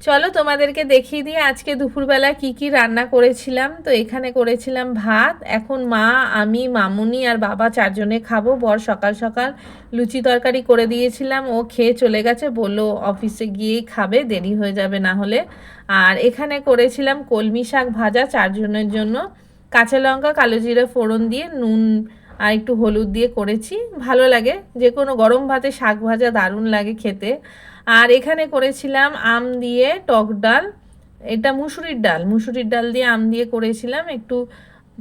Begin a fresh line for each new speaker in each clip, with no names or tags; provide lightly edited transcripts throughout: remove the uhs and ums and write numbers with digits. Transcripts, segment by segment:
চলো তোমাদেরকে দেখিয়ে দিয়ে আজকে দুপুরবেলা কি কি রান্না করেছিলাম। তো এখানে করেছিলাম ভাত, এখন মা, আমি, মামুনি আর বাবা চারজনে খাবো। বর সকাল সকাল লুচি তরকারি করে দিয়েছিলাম, ও খেয়ে চলে গেছে, বললো অফিসে গিয়েই খাবে, দেরি হয়ে যাবে না হলে। আর এখানে করেছিলাম কলমি শাক ভাজা চারজনের জন্য, কাঁচা লঙ্কা কালো জিরে ফোড়ন দিয়ে নুন আর একটু হলুদ দিয়ে করেছি। ভালো লাগে, যে কোনো গরম ভাতে শাক ভাজা দারুণ লাগে খেতে। আর এখানে করেছিলাম আম দিয়ে টক ডাল, এটা মুসুরির ডাল দিয়ে আম দিয়ে করেছিলাম। একটু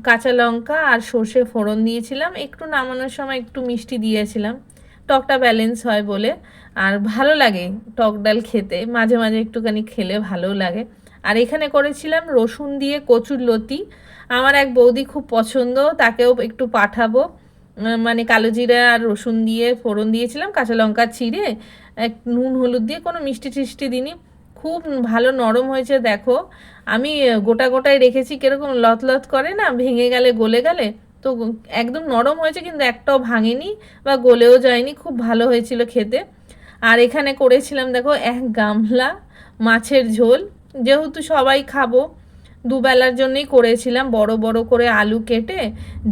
কাঁচা লঙ্কা আর সর্ষে ফোড়ন দিয়েছিলাম, একটু নামানোর সময় একটু মিষ্টি দিয়েছিলাম, টকটা ব্যালেন্স হয় বলে। আর ভালো লাগে টক ডাল খেতে, মাঝে মাঝে একটুখানি খেলে ভালো লাগে। আর এখানে করেছিলাম রসুন দিয়ে কচুর লতি, আমার এক বৌদি খুব পছন্দ, তাকেও একটু পাঠাবো। মানে কালো জিরা আর রসুন দিয়ে ফোড়ন দিয়েছিলাম, কাঁচা লঙ্কা চিড়ে, এক নুন হলুদ দিয়ে, কোনো মিষ্টি টিষ্টি দিইনি। খুব ভালো নরম হয়েছে দেখো। আমি গোটা গোটায় রেখেছি, কীরকম লত করে না, ভেঙে গেলে গলে গেলে, তো একদম নরম হয়েছে, কিন্তু একটাও ভাঙেনি বা গলেও যায়নি, খুব ভালো হয়েছিল খেতে। আর এখানে করেছিলাম দেখো 1 গামলা মাছের ঝোল, যেহেতু সবাই খাবো, দুবেলার জন্যই করেছিলাম। বড় বড় করে আলু কেটে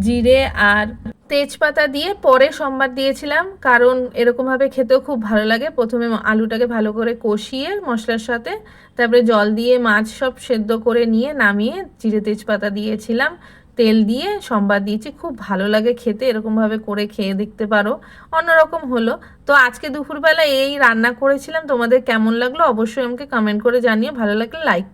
জিরে আর তেজপাতা দিয়ে পরে সম্বার দিয়েছিলাম, কারণ এরকমভাবে খেতেও খুব ভালো লাগে। প্রথমে আলুটাকে ভালো করে কষিয়ে মশলার সাথে, তারপরে জল দিয়ে মাছ সব সেদ্ধ করে নিয়ে নামিয়ে জিরে তেজপাতা দিয়েছিলাম, তেল দিয়ে সম্বার দিয়েছি। খুব ভালো লাগে খেতে, এরকমভাবে করে খেয়ে দেখতে পারো, অন্যরকম হলো। তো আজকে দুপুরবেলা এই রান্না করেছিলাম, তোমাদের কেমন লাগলো অবশ্যই আমাকে কমেন্ট করে জানিয়ে, ভালো লাগলে লাইক